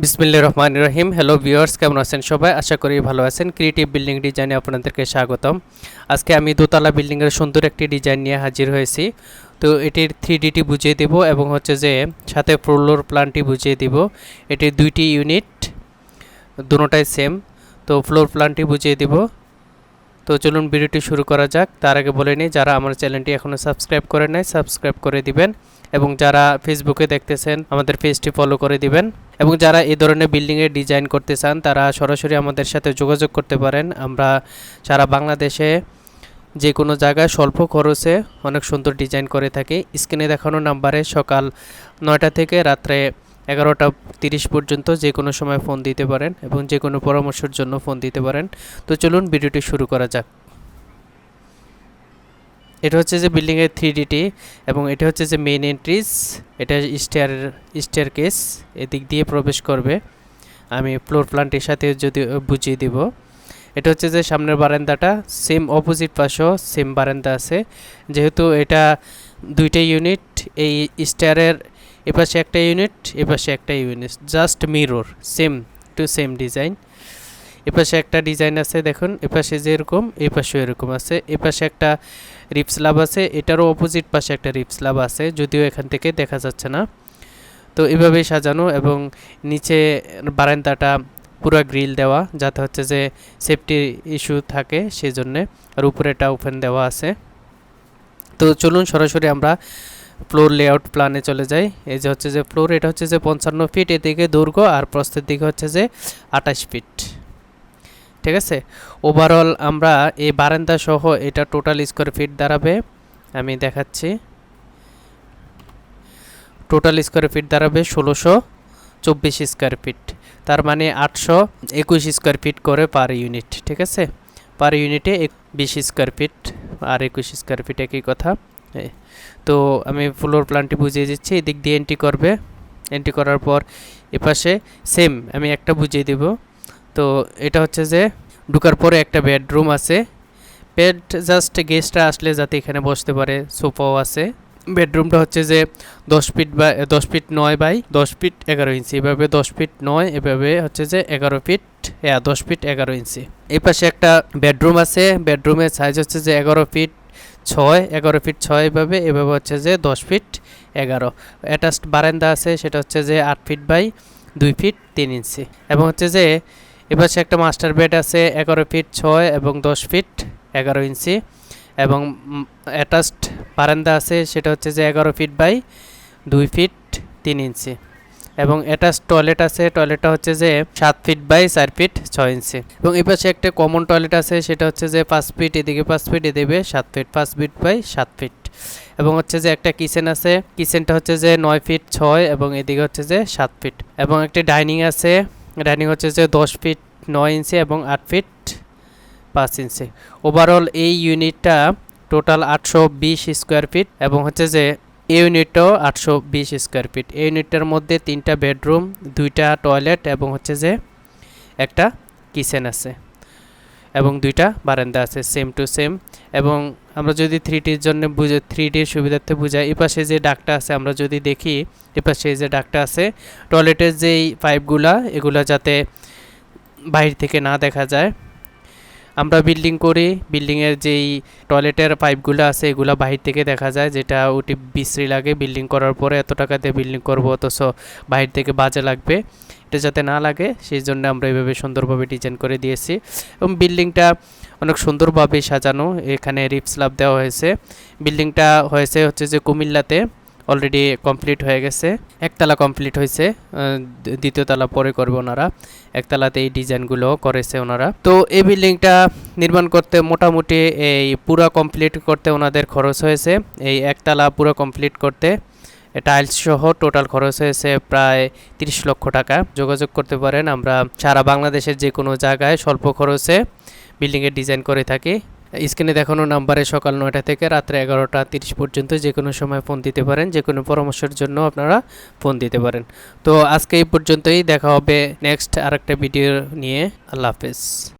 বিসমিল্লাহির রহমানির রহিম। Hello viewers, কেমন আছেন সবাই? আশা করি ভালো আছেন। ক্রিয়েটিভ বিল্ডিং ডিজাইনে আপনাদেরকে স্বাগতম। আজকে আমি দোতলা বিল্ডিংয়ের সুন্দর একটি ডিজাইন নিয়ে হাজির হয়েছি। তো এটির 3Dটি বুঝিয়ে দেব এবং হচ্ছে যে সাথে ফ্লোর প্ল্যানটি বুঝিয়ে দিব। এটির দুইটি ইউনিট, দুটোটাই সেম। তো ফ্লোর প্ল্যানটি বুঝিয়ে দিব। তো চলুন ভিডিওটি শুরু করা যাক। তার আগে বলে নিই, যারা আমার চ্যানেলটি এখনও সাবস্ক্রাইব করে নাই সাবস্ক্রাইব করে দিবেন, এবং যারা ফেসবুকে দেখতেছেন আমাদের পেজটি ফলো করে দিবেন, এবং যারা এই ধরনের বিল্ডিংয়ের ডিজাইন করতে চান তারা সরাসরি আমাদের সাথে যোগাযোগ করতে পারেন। আমরা সারা বাংলাদেশে যে কোনো জায়গায় স্বল্প খরচে অনেক সুন্দর ডিজাইন করে থাকি। স্ক্রিনে দেখানো নাম্বারে সকাল 9টা থেকে রাত্রে 11টা 30 পর্যন্ত যে কোনো সময় ফোন দিতে পারেন এবং যে কোনো পরামর্শের জন্য ফোন দিতে পারেন। তো চলুন ভিডিওটি শুরু করা যাক। এটা হচ্ছে যে বিল্ডিংয়ের 3Dটি, এবং এটা হচ্ছে যে মেইন এন্ট্রিজ। এটা স্টেয়ার কেস, এদিক দিয়ে প্রবেশ করবে। আমি ফ্লোর প্ল্যানটির সাথে যদি বুঝিয়ে দিব। এটা হচ্ছে যে সামনের বারান্দাটা, সেম অপোজিট পাশেও সেম বারান্দা আছে। যেহেতু এটা দুইটা ইউনিট, এই স্টেয়ারের এপাশে একটা ইউনিট, এপাশে একটা unit, just mirror, same to same design. এপাশে একটা ডিজাইন আছে, দেখুন এপাশে যেরকম এপাশেও এরকম আছে। এপাশে একটা রিপ স্ল্যাব আছে, এটারও অপোজিট পাশে একটা রিপ স্ল্যাব আছে, যদিও এখান থেকে দেখা যাচ্ছে না। তো এভাবেই সাজানো, এবং নিচে বারান্দাটা পুরো গ্রিল দেওয়া, যাতে হচ্ছে যে সেফটি ইস্যু থাকে সেই জন্যে, আর উপরেটা ওপেন দেওয়া আছে। তো চলুন সরাসরি আমরা ফ্লোর লেআউট প্ল্যানে চলে যাই। এই যে হচ্ছে যে ফ্লোর, এটা হচ্ছে যে 55 ফিট এদিকে দৈর্ঘ্য, আর প্রস্থের দিকে হচ্ছে যে 28 ফিট। ঠিক আছে, ওভারঅল আমরা এই বারান্দা সহ এটা টোটাল স্কোয়ার ফিট দাঁড়াবে, আমি দেখাচ্ছি। টোটাল স্কোয়ার ফিট দাঁড়াবে 1624 স্কোয়ার ফিট, তার মানে 821 স্কোয়ার ফিট করে পার ইউনিট। ঠিক আছে, পার ইউনিটে 20 স্কোয়ার ফিট আর 21 স্কোয়ার ফিট একই কথা। তো আমি ফ্লোর প্ল্যানটি বুঝিয়ে দিচ্ছি। এদিক দিয়ে এন্ট্রি করবে, এন্ট্রি করার পর এপাশে সেম আমি একটা বুঝিয়ে দিব। তো এটা হচ্ছে যে ঢোকার পরে একটা বেডরুম আছে। বেড জাস্ট গেস্টরা আসলে যাতে এখানে বসতে পারে, সোফাও আছে। বেডরুমটা হচ্ছে যে 10 ফিট বা 10 ফিট 9 বাই 10 ফিট 11 ইঞ্চি, এভাবে 10 ফিট 9, এভাবে হচ্ছে যে 11 ফিট 10 ফিট 11 ইঞ্চি। এই পাশে একটা বেডরুম আছে, বেডরুমের সাইজ হচ্ছে যে 11 ফিট 6, 11 ফিট 6 এভাবে হচ্ছে যে 10 ফিট 11। অ্যাটাচড বারান্দা আছে, সেটা হচ্ছে যে 8 ফিট বাই 2 ফিট 3 ইঞ্চি, এবং হচ্ছে যে এপাশে একটা মাস্টার বেড আছে 11 ফিট 6 এবং 10 ফিট 11 ইঞ্চি, এবং অ্যাটাচড বারান্দা আছে, সেটা হচ্ছে যে 11 ফিট বাই 2 ফিট 3 ইঞ্চি, এবং অ্যাটাচড টয়লেট আছে, টয়লেটটা হচ্ছে যে 7 ফিট বাই 4 ফিট 6 ইঞ্চি, এবং এপাশে একটা কমন টয়লেট আছে, সেটা হচ্ছে যে 5 ফিট এদিকে 5 ফিট এদিকে 7 ফিট, 5 ফিট বাই 7 ফিট, এবং হচ্ছে যে একটা কিচেন আছে, কিচেনটা হচ্ছে যে 9 ফিট 6 এবং এদিকে হচ্ছে যে 7 ফিট, এবং একটা ডাইনিং আছে, ডাইনিং হচ্ছে যে 10 ফিট 9 ইঞ্চি এবং 8 ফিট 5 ইঞ্চি। ওভারঅল এই ইউনিটটা টোটাল 820 স্কোয়ার ফিট, এবং হচ্ছে যে এই ইউনিটটাও 820 স্কোয়ার ফিট। এই ইউনিটটার মধ্যে 3টা বেডরুম, 2টা টয়লেট, এবং হচ্ছে যে একটা কিচেন আছে, এবং 2টা বারান্দা আছে সেম টু সেম। এবং আমরা যদি 3Dর জন্য 3Dর সুবিধার্থে বুঝাই, এপাশে যে ডাকটা আছে আমরা যদি দেখি, এপাশে যে ডাকটা আছে, টয়লেটের যেই পাইপগুলা এগুলা যাতে বাইরে থেকে না দেখা যায়। আমরা বিল্ডিং করি, বিল্ডিংয়ের যেই টয়লেটের পাইপগুলো আছে এগুলো বাহির থেকে দেখা যায়, যেটা ওটি বিশ্রী লাগে। বিল্ডিং করার পরে এত টাকা দিয়ে বিল্ডিং করবো, অথচ বাহির থেকে বাজে লাগবে, এটা যাতে না লাগে সেই জন্য আমরা এইভাবে সুন্দরভাবে ডিজাইন করে দিয়েছি। এবং বিল্ডিংটা অনেক সুন্দরভাবে সাজানো, এখানে রিপ স্ল্যাব দেওয়া হয়েছে। বিল্ডিংটা হয়েছে হচ্ছে যে কুমিল্লাতে, অলরেডি কমপ্লিট হয়ে গেছে। একতলা কমপ্লিট হয়েছে, দ্বিতীয় তলা পরে করবে ওনারা। একতলাতে এই ডিজাইনগুলো করেছে ওনারা। তো এই বিল্ডিংটা নির্মাণ করতে মোটামুটি এই পুরো কমপ্লিট করতে ওনাদের খরচ হয়েছে, এই একতলা পুরো কমপ্লিট করতে টাইলস সহ টোটাল খরচ হয়েছে প্রায় 30 লক্ষ টাকা। যোগাযোগ করতে পারেন, আমরা সারা বাংলাদেশের যে কোনো জায়গায় স্বল্প খরচে বিল্ডিংয়ের ডিজাইন করে থাকি। স্ক্রিনে দেখানো নাম্বারে সকাল 9টা থেকে রাত্রে 11টা 30 পর্যন্ত যে কোনো সময় ফোন দিতে পারেন, যে কোনো পরামর্শের জন্য আপনারা ফোন দিতে পারেন। তো আজকে এই পর্যন্তই, দেখা হবে নেক্সট আরেকটা ভিডিও নিয়ে। আল্লাহ হাফেজ।